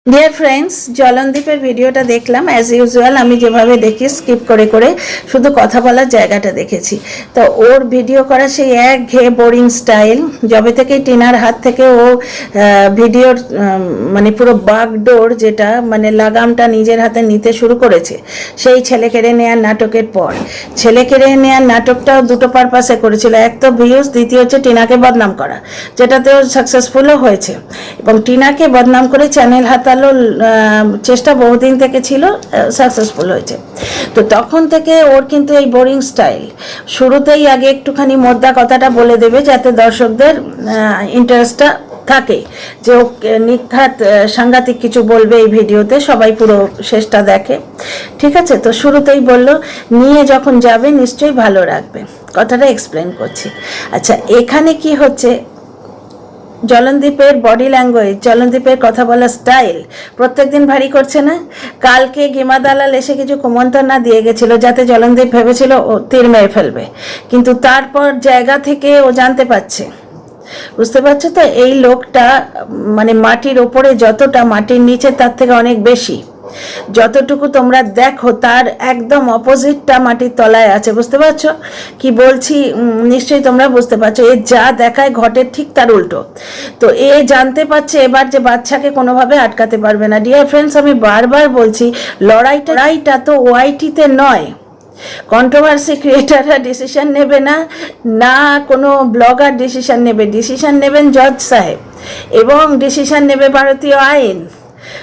Deer friends, জলনদীপের ভিডিওটা দেখলাম। As usual আমি যেভাবে দেখি স্কিপ করে করে শুধু কথা বলার জায়গাটা দেখেছি। তো ওর ভিডিও করা সেই একঘেয়ে বোরিং স্টাইল, যবে থেকে টিনার হাত থেকে ও ভিডিওর মানে পুরো বাগডোর, যেটা মানে লাগামটা নিজের হাতে নিতে শুরু করেছে সেই ছেলে কেড়ে নেওয়ার নাটকের পর। ছেলে কেড়ে নেওয়ার নাটকটাও দুটো পারপাসে করেছিল, এক তো ভিউজ, দ্বিতীয় হচ্ছে টিনাকে বদনাম করা, যেটাতেও সাকসেসফুলও হয়েছে। এবং টিনাকে বদনাম করে চ্যানেল হাতালো চেষ্টা বহুদিন থেকে ছিল, সাকসেসফুল হয়েছে। তো তখন থেকে ওর কিন্তু এই বোরিং স্টাইল। শুরুতেই আগে একটুখানি মোদ্দা কথাটা বলে দেবে, যাতে দর্শকদের ইন্টারেস্টটা থাকে যে ও নিখাত সাংঘাতিক কিছু বলবে এই ভিডিওতে, সবাই পুরো শেষটা দেখে। ঠিক আছে, তো শুরুতেই বললো নিয়ে যখন যাবে নিশ্চয়ই ভালো রাখবে, কথাটা এক্সপ্লেন করছি। আচ্ছা, এখানে কি হচ্ছে, জলনদীপের বডি ল্যাঙ্গুয়েজ, জলনদীপের কথা বলার স্টাইল প্রত্যেকদিন ভারী করছে না? কালকে গিমা দালাল এসে কিছু কুমন্ত্রণা দিয়ে গেছিলো, যাতে জলনদীপ ভেবেছিল ও তীর মেরে ফেলবে, কিন্তু তারপর জায়গা থেকে ও জানতে পারছে, বুঝতে পারছো তো, এই লোকটা মানে মাটির ওপরে যতটা, মাটির নিচে তার থেকে অনেক বেশি। যতটুকু তোমরা দেখো তার একদম অপোজিটটা মাটির তলায় আছে, বুঝতে পারছো কি বলছি? নিশ্চয়ই তোমরা বুঝতে পারছো। এ যা দেখায় ঘটে ঠিক তার উল্টো। তো এ জানতে পারছে এবার যে বাচ্চাকে কোনোভাবে আটকাতে পারবে না। ডিয়ার ফ্রেন্ডস, আমি বারবার বলছি, লড়াইটা তো ওআইটিতে নয়। কন্ট্রোভার্সি ক্রিয়েটাররা ডিসিশন নেবে না, না কোনো ব্লগার ডিসিশন নেবে। ডিসিশন নেবেন জজ সাহেব, এবং ডিসিশন নেবে ভারতীয় আইন,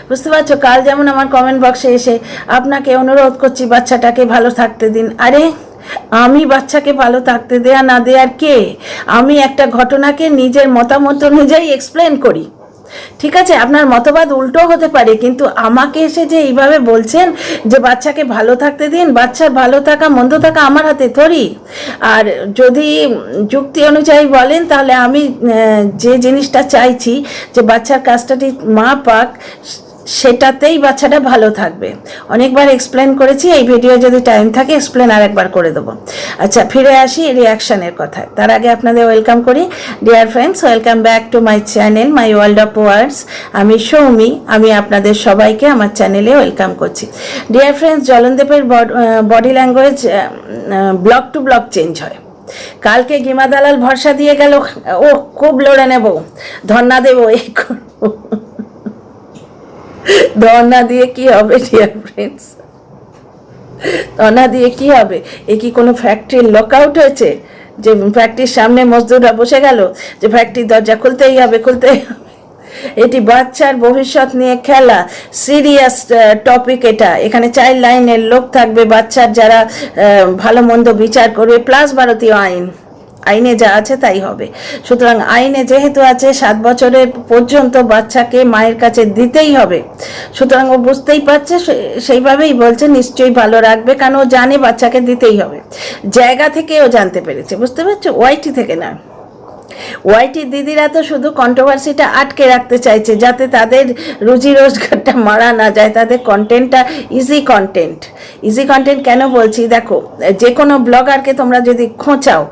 বুঝতে পারছো? কাল যেমন আমার কমেন্ট বক্সে এসে আপনাকে অনুরোধ করছি বাচ্চাটাকে ভালো থাকতে দিন। আরে আমি বাচ্চাকে ভালো থাকতে দেয়া না দেয়ার কে? আমি একটা ঘটনাকে নিজের মতামত অনুযায়ী এক্সপ্লেন করি, ঠিক আছে? আপনার মতবাদ উল্টো হতে পারে, কিন্তু আমাকে এসে যে এইভাবে বলছেন যে বাচ্চাকে ভালো থাকতে দিন, বাচ্চার ভালো থাকা মন্দ থাকা আমার হাতে থরি। আর যদি যুক্তি অনুযায়ী বলেন, তাহলে আমি যে জিনিসটা চাইছি যে বাচ্চার কাস্টাডি মা পাক, সেটাতেই বাচ্চাটা ভালো থাকবে। অনেকবার এক্সপ্লেন করেছি, এই ভিডিও যদি টাইম থাকে এক্সপ্লেন আরেকবার করে দেবো। আচ্ছা, ফিরে আসি রিয়াকশানের কথায়। তার আগে আপনাদের ওয়েলকাম করি। Dear friends, welcome back to my channel, my world of words. আমি সৌমি, আমি আপনাদের সবাইকে আমার চ্যানেলে ওয়েলকাম করছি। ডিয়ার ফ্রেন্ডস, জলনদীপের body language block to block change হয়। কালকে গিমা দালাল ভরসা দিয়ে গেল, ও খুব লড়ে নেব, ধর্ণা দেবো, এই করবো। ধর্ণা দিয়ে কি হবে ডিয়ার ফ্রেন্ডস? ধর্ণা দিয়ে কি হবে? এ কি কোনো ফ্যাক্টরির লকআউট হয়েছে যে ফ্যাক্টরির সামনে মজদুররা বসে গেল যে ফ্যাক্টরির দরজা খুলতেই হবে, খুলতেই হবে? এটি বাচ্চার ভবিষ্যৎ নিয়ে খেলা, সিরিয়াস টপিক এটা। এখানে চাইল্ড লাইনের লোক থাকবে, বাচ্চার যারা ভালো মন্দ বিচার করবে, প্লাস ভারতীয় আইন, আইনে যা আছে তাই হবে। সুতরাং আইনে যেহেতু আছে 7 বছরের পর্যন্ত বাচ্চাকে মায়ের কাছে দিতেই হবে, সুতরাং ও বুঝতেই পারছে, সেইভাবেই বলছে নিশ্চয়ই ভালো রাখবে, কারণ ও জানে বাচ্চাকে দিতেই হবে। জায়গা থেকে ও জানতে পেরেছে, বুঝতে পারছো, ওয়াইটি থেকে না। ওয়াইটি দিদিরা তো শুধু কন্ট্রোভার্সিটা আটকে রাখতে চাইছে, যাতে তাদের রুজি রোজগারটা মারা না যায়, তাদের কন্টেন্টটা ইজি কন্টেন্ট। ইজি কন্টেন্ট কেন বলছি, দেখো, যে কোনো ব্লগারকে তোমরা যদি খোঁচাও,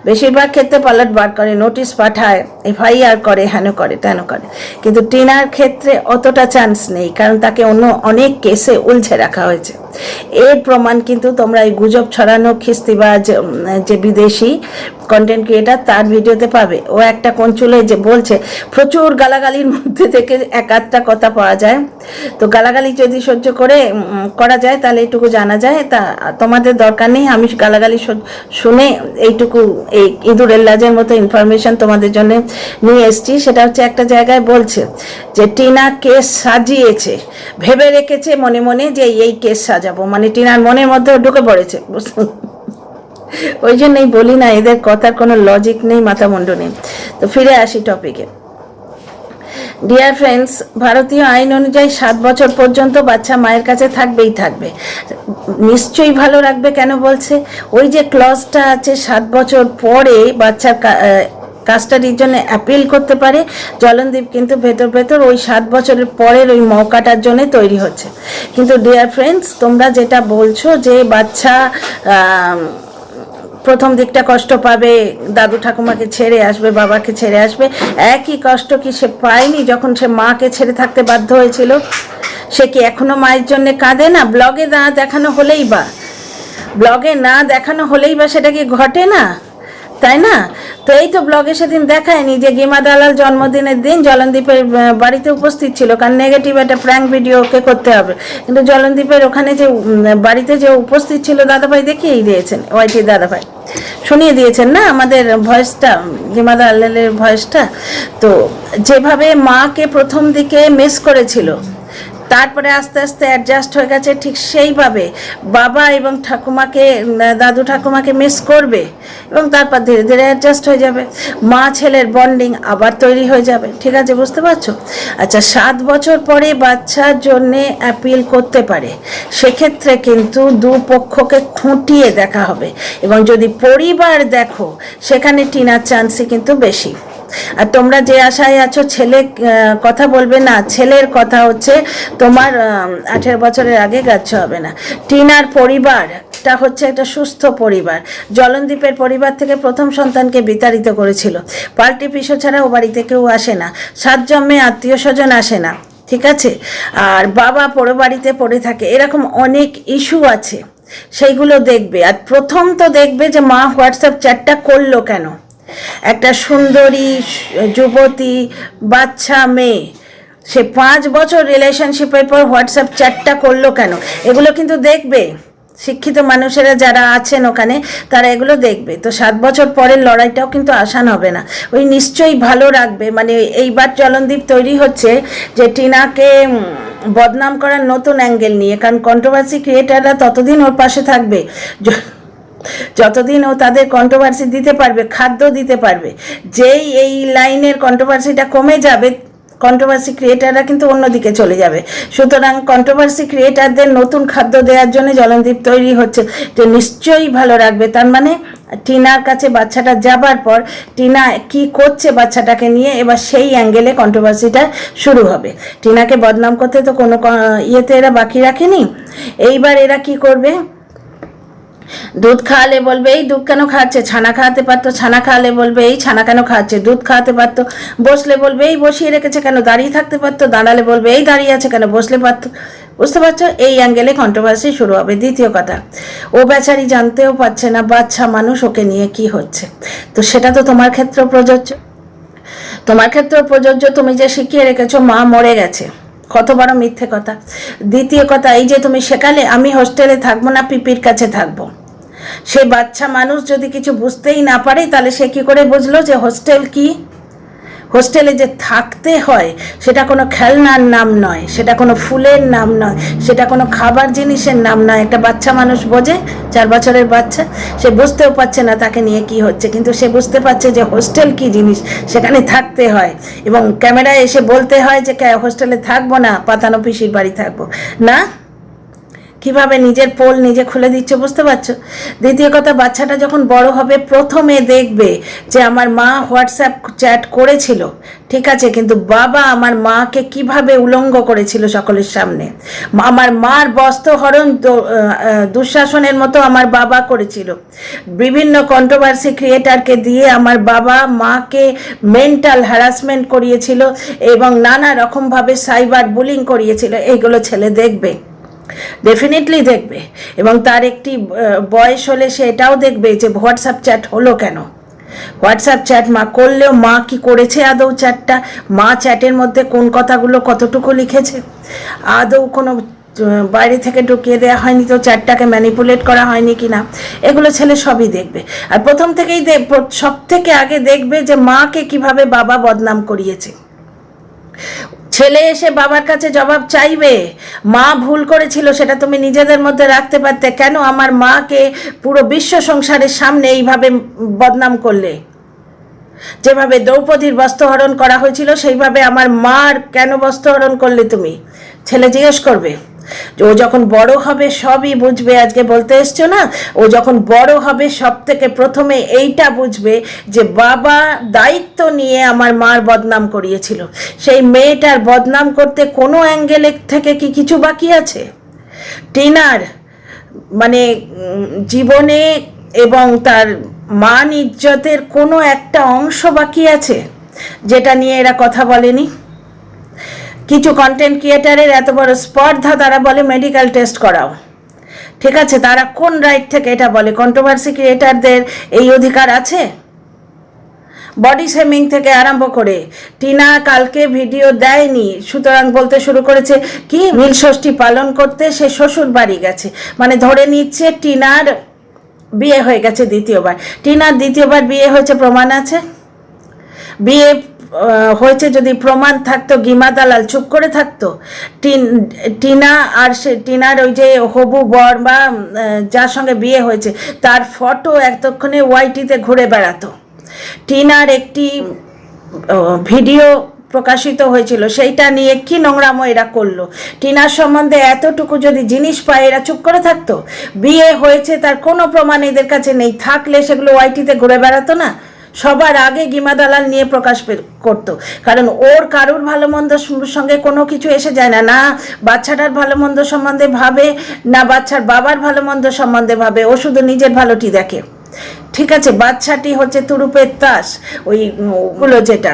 বেশিরভাগ ক্ষেত্রে পালট বার করে, নোটিশ পাঠায়, এফআইআর করে, হেন করে তেন করে। কিন্তু টিনার ক্ষেত্রে অতটা চান্স নেই, কারণ তাকে অন্য অনেক কেসে উলঝে রাখা হয়েছে। এর প্রমাণ কিন্তু তোমরা এই গুজব ছড়ানো খিস্তিবাজ যে বিদেশি কন্টেন্ট ক্রিয়েটার, তার ভিডিওতে পাবে। ও একটা কোন চুলে যে বলছে, প্রচুর গালাগালির মধ্যে থেকে এক আধটা কথা পাওয়া যায়। তো গালাগালি যদি সহ্য করা যায়, তাহলে এইটুকু জানা যায়। তা তোমাদের দরকার নেই, আমি গালাগালি শুনে এইটুকু, এই ইঁদুরের লাজের মতো ইনফরমেশন তোমাদের জন্য নিয়ে এসছি। সেটা হচ্ছে, একটা জায়গায় বলছে যে টিনা কেস সাজিয়েছে, ভেবে রেখেছে মনে মনে যে এই কেস সাজাবো, মানে টিনার মনের মধ্যে ঢুকে পড়েছে। ওই জন্যই বলি না, এদের কথার কোনো লজিক নেই, মাথা মুন্ডু নেই। তো ফিরে আসি টপিকে। ডিয়ার ফ্রেন্ডস, ভারতীয় আইন অনুযায়ী 7 বছর পর্যন্ত বাচ্চা মায়ের কাছে থাকবেই থাকবে। নিশ্চয়ই ভালো রাখবে কেন বলছে? ওই যে ক্লজটা আছে, 7 বছর পরে বাচ্চার কাস্টাডির জন্য অ্যাপিল করতে পারে। জলনদীপ কিন্তু ভেতর ভেতর ওই 7 বছরের পরের ওই মৌকাটার জন্য তৈরি হচ্ছে। কিন্তু ডিয়ার ফ্রেন্ডস, তোমরা যেটা বলছো যে বাচ্চা প্রথম দিকটা কষ্ট পাবে, দাদু ঠাকুমাকে ছেড়ে আসবে, বাবাকে ছেড়ে আসবে। একই কষ্ট কি সে পায়নি যখন সে মাকে ছেড়ে থাকতে বাধ্য হয়েছিল? সে কি এখনো মায়ের জন্য কাঁদে না? ব্লগে না দেখানো হলেই বা সেটা কি ঘটে না, তাই না? তো এই তো ব্লগে সেদিন দেখায়নি যে গিমা দালাল জন্মদিনের দিন জলনদীপের বাড়িতে উপস্থিত ছিল, কারণ নেগেটিভ একটা প্র্যাঙ্ক ভিডিও ওকে করতে হবে। কিন্তু জলনদীপের ওখানে যে বাড়িতে যে উপস্থিত ছিল দাদাভাই দেখিয়েই দিয়েছেন, ওয়াইটি দাদাভাই শুনিয়ে দিয়েছেন না আমাদের ভয়েসটা, গিমা দালালের ভয়েসটা। তো যেভাবে মাকে প্রথম দিকে মিস করেছিল, তারপরে আস্তে আস্তে অ্যাডজাস্ট হয়ে গেছে, ঠিক সেইভাবে বাবা এবং দাদু ঠাকুমাকে মিস করবে এবং তারপর ধীরে ধীরে অ্যাডজাস্ট হয়ে যাবে। মা ছেলের বন্ডিং আবার তৈরি হয়ে যাবে। ঠিক আছে, বুঝতে পারছো? আচ্ছা, 7 বছর পরে বাচ্চার জন্যে অ্যাপিল করতে পারে, সেক্ষেত্রে কিন্তু দুপক্ষকে খুঁটিয়ে দেখা হবে, এবং যদি পরিবার দেখো সেখানে টিনার চান্সই কিন্তু বেশি। আর তোমরা যে আশায় আছো ছেলে কথা বলবে না, ছেলের কথা হচ্ছে তোমার 18 বছরের আগে গাচ্ছ হবে না। টিনার পরিবারটা হচ্ছে একটা সুস্থ পরিবার। জলনদীপের পরিবার থেকে প্রথম সন্তানকে বিতাড়িত করেছিল, পাল্টি পিসো ছাড়া ও বাড়িতে কেউ আসে না, 7 জন্মে আত্মীয় স্বজন আসে না, ঠিক আছে? আর বাবা পড়ে বাড়িতে পড়ে থাকে, এরকম অনেক ইস্যু আছে, সেইগুলো দেখবে। আর প্রথম তো দেখবে যে মা হোয়াটসঅ্যাপ চ্যাটটা করলো কেন। একটা সুন্দরী যুবতী বাচ্চা মেয়ে, সে 5 বছর রিলেশনশিপের পর হোয়াটসঅ্যাপ চ্যাটটা করলো কেন, এগুলো কিন্তু দেখবে। শিক্ষিত মানুষেরা যারা আছেন ওখানে তারা এগুলো দেখবে। তো 7 বছর পরের লড়াইটাও কিন্তু আসান হবে না, ওই নিশ্চয়ই ভালো রাখবে। মানে এইবার জলনদীপ তৈরি হচ্ছে যে টিনাকে বদনাম করার নতুন অ্যাঙ্গেল নিয়ে, কারণ কন্ট্রোভার্সি ক্রিয়েটাররা ততদিন ওর পাশে থাকবে যতদিন ও তাদের কন্ট্রোভার্সি দিতে পারবে, খাদ্য দিতে পারবে। যেই এই লাইনের কন্ট্রোভার্সিটা কমে যাবে, কন্ট্রোভার্সি ক্রিয়েটাররা কিন্তু অন্যদিকে চলে যাবে। সুতরাং কন্ট্রোভার্সি ক্রিয়েটারদের নতুন খাদ্য দেওয়ার জন্য জলনদীপ তৈরি হচ্ছে, যে নিশ্চয়ই ভালো রাখবে। তার মানে টিনার কাছে বাচ্চাটা যাবার পর টিনা কি করছে বাচ্চাটাকে নিয়ে, এবার সেই অ্যাঙ্গেলে কন্ট্রোভার্সিটা শুরু হবে। টিনাকে বদনাম করতে তো কোনো ইয়েতে এরা বাকি রাখেনি। এইবার এরা কি করবে, দুধ খাওয়ালে বলবে এই দুধ কেন খাওয়াচ্ছে, ছানা খাওয়াতে পারতো, ছানা খাওয়ালে বলবে এই ছানা কেন খাওয়াচ্ছে, দুধ খাওয়াতে পারতো, বসলে বলবে এই বসিয়ে রেখেছে কেন, দাঁড়িয়ে থাকতে পারতো, দাঁড়ালে বলবে এই দাঁড়িয়ে আছে কেন, বসলে পারতো। বুঝতে পারছো? এই অ্যাঙ্গেলে কন্ট্রোভার্সি শুরু হবে। দ্বিতীয় কথা, ও বেচারি জানতেও পারছে না বাচ্চা মানুষ ওকে নিয়ে কি হচ্ছে। তো সেটা তো তোমার ক্ষেত্রেও প্রযোজ্য, তুমি যে শিখিয়ে রেখেছো মা মরে গেছে, কত বড় মিথ্যে কথা। দ্বিতীয় কথা, এই যে তুমি শেখালে আমি হোস্টেলে থাকবো না, পিপির কাছে থাকবো, সে বাচ্চা মানুষ যদি কিছু বুঝতেই না পারে তাহলে সে কি করে বুঝলো যে হোস্টেল কি? হোস্টেলে যে থাকতে হয় সেটা কোনো খেলনার নাম নয়, সেটা কোনো ফুলের নাম নয়, সেটা কোনো খাবার জিনিসের নাম নয়। একটা বাচ্চা মানুষ বোঝে, 4 বছরের বাচ্চা, সে বুঝতেও পারছে না তাকে নিয়ে কি হচ্ছে, কিন্তু সে বুঝতে পারছে যে হোস্টেল কি জিনিস, সেখানে থাকতে হয় এবং ক্যামেরায় এসে বলতে হয় যে হোস্টেলে থাকবো না, পাতানো পিসির বাড়ি থাকবো না। কিভাবে নিজের পোল নিজে খুলে দিচ্ছে, বুঝতে পারছো? দ্বিতীয় কথা, বাচ্চাটা যখন বড় হবে প্রথমে দেখবে যে আমার মা হোয়াটসঅ্যাপ চ্যাট করেছিল, ঠিক আছে, কিন্তু বাবা আমার মাকে কিভাবে উলঙ্গ করেছিল সকলের সামনে, আমার মার বস্ত্রহরণ দুঃশাসনের মতো আমার বাবা করেছিল, বিভিন্ন কন্ট্রোভার্সি ক্রিয়েটারকে দিয়ে আমার বাবা মাকে মেন্টাল হ্যারাসমেন্ট করিয়েছিল এবং নানা রকমভাবে সাইবার বুলিং করিয়েছিল। এইগুলো ছেলে দেখবে, ডেফিনেটলি দেখবে, এবং তার একটি বয়স হলে সে এটাও দেখবে যে হোয়াটসঅ্যাপ চ্যাট হলো কেন। হোয়াটসঅ্যাপ চ্যাট মা করলেও মা কি করেছে আদৌ চ্যাটটা, মা চ্যাটের মধ্যে কোন কথাগুলো কতটুকু লিখেছে, আদৌ কোনো বাইরে থেকে ঢুকিয়ে দেওয়া হয়নি তো, চ্যাটটাকে ম্যানিপুলেট করা হয়নি কিনা, এগুলো ছেলে সবই দেখবে। আর প্রথম থেকেই সব থেকে আগে দেখবে যে মাকে কিভাবে বাবা বদনাম করিয়েছে। ছেলে এসে বাবার কাছে জবাব চাইবে, মা ভুল করেছিল সেটা তুমি নিজেদের মধ্যে রাখতে পারতে, কেন আমার মাকে পুরো বিশ্ব সংসারের সামনে এইভাবে বদনাম করলে, যেভাবে দ্রৌপদীর বস্ত্রহরণ করা হয়েছিল সেইভাবে আমার মার কেন বস্ত্রহরণ করলে তুমি? ছেলে জিজ্ঞেস করবে। ও যখন বড় হবে সবই বুঝবে, আজকে বলতে এসছো না, ও যখন বড় হবে সব থেকে প্রথমে এইটা বুঝবে যে বাবা দায়িত্ব নিয়ে আমার মার বদনাম করিয়েছিল। সেই মেয়েটার বদনাম করতে কোনো অ্যাঙ্গেলে থেকে কি কিছু বাকি আছে? টিনার মানে জীবনে এবং তার মান ইজ্জতের কোনো একটা অংশ বাকি আছে যেটা নিয়ে এরা কথা বলেনি? কিছু কন্টেন্ট ক্রিয়েটারের এত বড় স্পর্ধা, তারা বলে মেডিকেল টেস্ট করাও। ঠিক আছে, তারা কোন রাইট থেকে এটা বলে? কন্ট্রোভার্সি ক্রিয়েটারদের এই অধিকার আছে? বডি শেমিং থেকে আরম্ভ করে টিনা কালকে ভিডিও দেয়নি, সুতরাং বলতে শুরু করেছে কি নীল ষষ্ঠী পালন করতে সে শ্বশুর বাড়ি গেছে, মানে ধরে নিচ্ছে টিনার বিয়ে হয়ে গেছে দ্বিতীয়বার। টিনার দ্বিতীয়বার বিয়ে হয়েছে প্রমাণ আছে? বিয়ে হয়েছে যদি প্রমাণ থাকতো, গিমা দালাল চুপ করে থাকতো? টিনা আর সে টিনার ওই যে হবু বর বা যার সঙ্গে বিয়ে হয়েছে তার ফটো এতক্ষণে ওয়াইটিতে ঘুরে বেড়াতো। টিনার একটি ভিডিও প্রকাশিত হয়েছিল, সেইটা নিয়ে কি নোংরামো এরা করলো। টিনার সম্বন্ধে এতটুকু যদি জিনিস পায় এরা চুপ করে থাকতো? বিয়ে হয়েছে তার কোনো প্রমাণ এদের কাছে নেই, থাকলে সেগুলো ওয়াইটিতে ঘুরে বেড়াতো না? সবার আগে গিমা দালাল নিয়ে প্রকাশ করতো, কারণ ওর কারুর ভালো মন্দ সঙ্গে কোনো কিছু এসে যায় না, না বাচ্চাটার ভালো মন্দ সম্বন্ধে ভাবে, না বাচ্চার বাবার ভালো মন্দ সম্বন্ধে ভাবে, ও শুধু নিজের ভালোটি দেখে। ঠিক আছে, বাচ্চাটি হচ্ছে তুরুপের তাস। ওইগুলো যেটা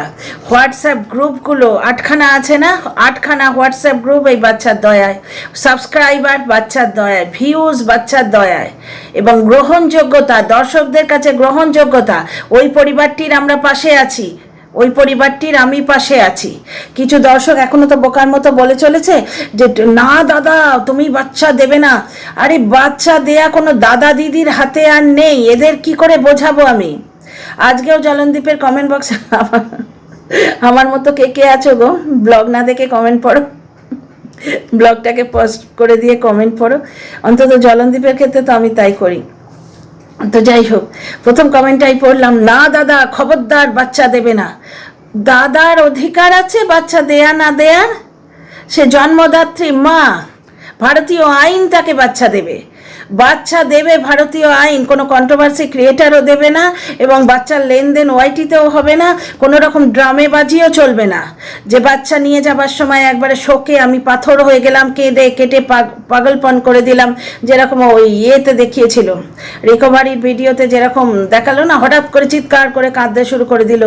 হোয়াটসঅ্যাপ গ্রুপগুলো 8খানা আছে না, 8খানা হোয়াটসঅ্যাপ গ্রুপ এই বাচ্চার দয়ায়, সাবস্ক্রাইবার বাচ্চার দয়ায়, ভিউজ বাচ্চার দয়ায়, এবং গ্রহণযোগ্যতা, দর্শকদের কাছে গ্রহণযোগ্যতা, ওই পরিবারটির আমরা পাশে আছি, ওই পরিবারটির আমি পাশে আছি। কিছু দর্শক এখনো তো বোকার মতো বলে চলেছে যে না দাদা তুমি বাচ্চা দেবে না। আরে বাচ্চা দেয়া কোনো দাদা দিদির হাতে আর নেই, এদের কি করে বোঝাবো আমি? আজকেও জলনদীপের কমেন্ট বক্সে আমার মতো কে কে আছো গো, ব্লগ না দেখে কমেন্ট পড়ো, ব্লগটাকে পোস্ট করে দিয়ে কমেন্ট পড়ো। অন্তত জলনদীপের ক্ষেত্রে তো আমি তাই করি। তো যাই হোক, প্রথম কমেন্টটাই পড়লাম, না দাদা খবরদার বাচ্চা দেবে না। দাদার অধিকার আছে বাচ্চা দেয়া না দেয়ার? সে জন্মদাত্রী মা, ভারতীয় আইন তাকে বাচ্চা দেবে, বাচ্চা দেবে ভারতীয় আইন, কোনো কন্ট্রোভার্সি ক্রিয়েটারও দেবে না, এবং বাচ্চার লেনদেন ওয়াইটিতেও হবে না, কোনো রকম ড্রামেবাজিও চলবে না। যে বাচ্চা নিয়ে যাবার সময় একবারে শোকে আমি পাথর হয়ে গেলাম, কেঁদে কেটে পাগলপন করে দিলাম, যেরকম ওই ইয়েতে দেখিয়েছিল রিকভারির ভিডিওতে যেরকম দেখালো না, হঠাৎ করে চিৎকার করে কাঁদতে শুরু করে দিল,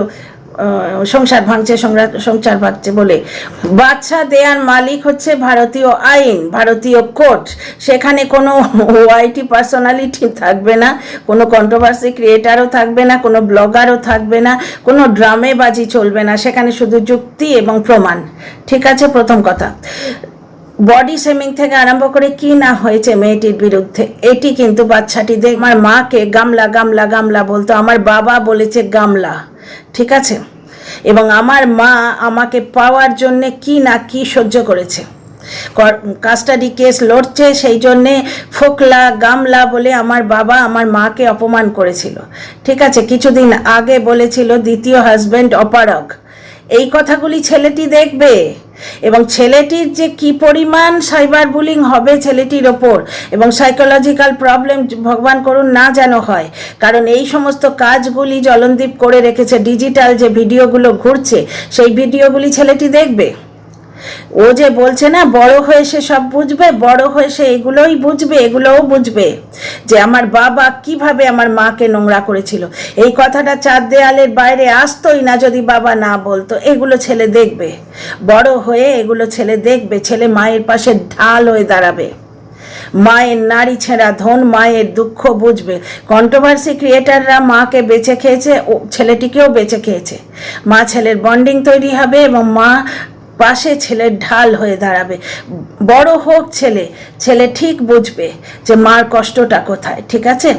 সংসার ভাঙছে বলে। বাচ্চা দেয়ার মালিক হচ্ছে ভারতীয় আইন, ভারতীয় কোর্ট। সেখানে কোনো ওয়াইটি পার্সোনালিটি থাকবে না, কোনো কন্ট্রোভার্সি ক্রিয়েটারও থাকবে না, কোনো ব্লগারও থাকবে না, কোনো ড্রামেবাজি চলবে না, সেখানে শুধু যুক্তি এবং প্রমাণ। ঠিক আছে, প্রথম কথা। বডি শেমিং থেকে আরম্ভ করে কি না হয়েছে মেয়েটির বিরুদ্ধে, এটি কিন্তু বাচ্চাটি দেখ আমার মাকে গামলা গামলা গামলা বলতো, আমার বাবা বলেছে গামলা। ঠিক আছে, এবং আমার মা আমাকে পাওয়ার জন্যে কি না কি সহ্য করেছে, কাস্টাডি কেস লড়ছে, সেই জন্যে ফোকলা গামলা বলে আমার বাবা আমার মাকে অপমান করেছিল। ঠিক আছে, কিছুদিন আগে বলেছিল দ্বিতীয় হাজব্যান্ড অপারগ। এই কথাগুলি ছেলেটি দেখবে, এবং ছেলেটির যে কি পরিমাণ সাইবার বুলিং হবে ছেলেটির ওপর, এবং সাইকোলজিক্যাল প্রবলেম ভগবান করুন না যেন হয়, কারণ এই সমস্ত কাজগুলি জলনদীপ করে রেখেছে। ডিজিটাল যে ভিডিওগুলো ঘুরছে সেই ভিডিওগুলি ছেলেটি দেখবে। ও যে বলছে না বড় হয়ে সে সব বুঝবে, বড় হয়ে সে এগুলোও বুঝবে যে আমার বাবা কিভাবে আমার মাকে নোংরা করেছিল। এই কথাটা 4 দেয়ালের বাইরে আসতোই না যদি বাবা না বলতো। এগুলো ছেলে দেখবে, বড় হয়ে এগুলো ছেলে দেখবে। ছেলে মায়ের পাশে ঢাল হয়ে দাঁড়াবে, মায়ের নারী ছেঁড়া ধন, মায়ের দুঃখ বুঝবে। কন্ট্রোভার্সি ক্রিয়েটাররা মাকে বেঁচে খেয়েছে, ছেলেটিকেও বেঁচে খেয়েছে। মা ছেলের বন্ডিং তৈরি হবে এবং মা পাশে ছেলের ঢাল হয়ে দাঁড়াবে। বড় হোক ছেলে ঠিক বুঝবে যে মার কষ্টটা কোথায়। ঠিক আছে,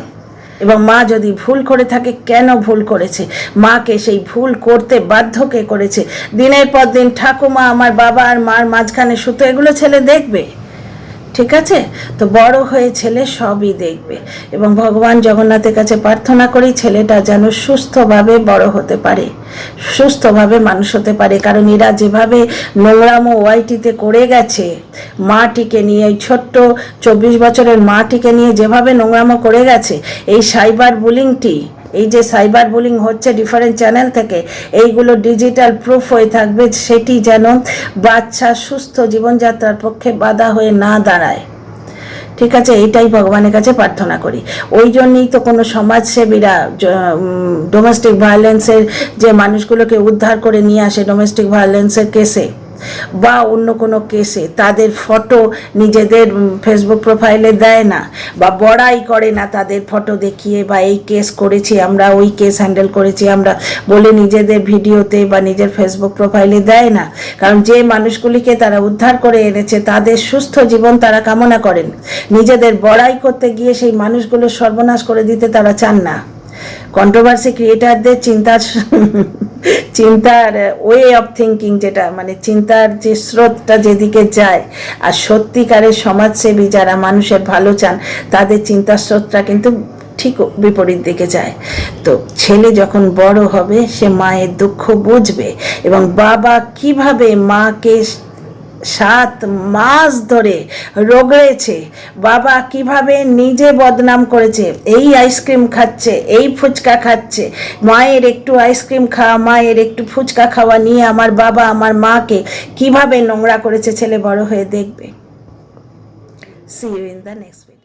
এবং মা যদি ভুল করে থাকে কেন ভুল করেছে, মাকে সেই ভুল করতে বাধ্য কে করেছে, দিনের পর দিন ঠাকুমা আমার বাবা আর মার মাঝখানে শুতো, এগুলো ছেলে দেখবে। ঠিক আছে, তো বড় হয়ে ছেলে সবই দেখবে, এবং ভগবান জগন্নাথের কাছে প্রার্থনা করি ছেলেটা যেন সুস্থভাবে বড় হতে পারে, সুস্থভাবে মানুষ হতে পারে। কারণ এরা যেভাবে নোংরামো ওয়াইটিতে করে গেছে, মাটিকে নিয়ে, এই ছোট্ট 24 বছরের মাটিকে নিয়ে যেভাবে নোংরামো করে গেছে, এই সাইবার বুলিংটি, এই যে সাইবার বুলিং হচ্ছে ডিফারেন্ট চ্যানেল থেকে, এইগুলো ডিজিটাল প্রুফ হয়ে থাকবে, সেটি যেন বাচ্চা সুস্থ জীবনযাত্রার পক্ষে বাধা হয়ে না দাঁড়ায়। ঠিক আছে, এইটাই ভগবানের কাছে প্রার্থনা করি। ওই জন্যই তো কোনো সমাজসেবীরা ডোমেস্টিক ভায়োলেন্সের যে মানুষগুলোকে উদ্ধার করে নিয়ে আসে ডোমেস্টিক ভায়োলেন্সের কেসে বা অন্য কোনো কেসে, তাদের ফটো নিজেদের ফেসবুক প্রোফাইলে দেয় না বা বড়াই করে না তাদের ফটো দেখিয়ে, বা এই কেস করেছি আমরা, ওই কেস হ্যান্ডেল করেছি আমরা বলে নিজেদের ভিডিওতে বা নিজের ফেসবুক প্রোফাইলে দেয় না। কারণ যে মানুষগুলিকে তারা উদ্ধার করে এনেছে তাদের সুস্থ জীবন তারা কামনা করেন। নিজেদের বড়াই করতে গিয়ে সেই মানুষগুলোর সর্বনাশ করে দিতে তারা চান না। কন্ট্রোভার্সি ক্রিয়েটারদের চিন্তার ওয়ে অফ থিঙ্কিং, যেটা মানে চিন্তার যে স্রোতটা যেদিকে যায়, আর সত্যিকারের সমাজসেবী যারা মানুষের ভালো চান তাদের চিন্তার স্রোতটা কিন্তু ঠিক বিপরীত দিকে যায়। তো ছেলে যখন বড় হবে সে মায়ের দুঃখ বুঝবে, এবং বাবা কিভাবে মাকে 7 মাস ধরে রগড়েছে, বাবা কিভাবে নিজে বদনাম করেছে, এই আইসক্রিম খাচ্ছে, এই ফুচকা খাচ্ছে, মায়ের একটু আইসক্রিম খাওয়া, মায়ের একটু ফুচকা খাওয়া নিয়ে আমার বাবা আমার মাকে কিভাবে নোংরা করেছে, ছেলে বড় হয়ে দেখবে। See you in the next video.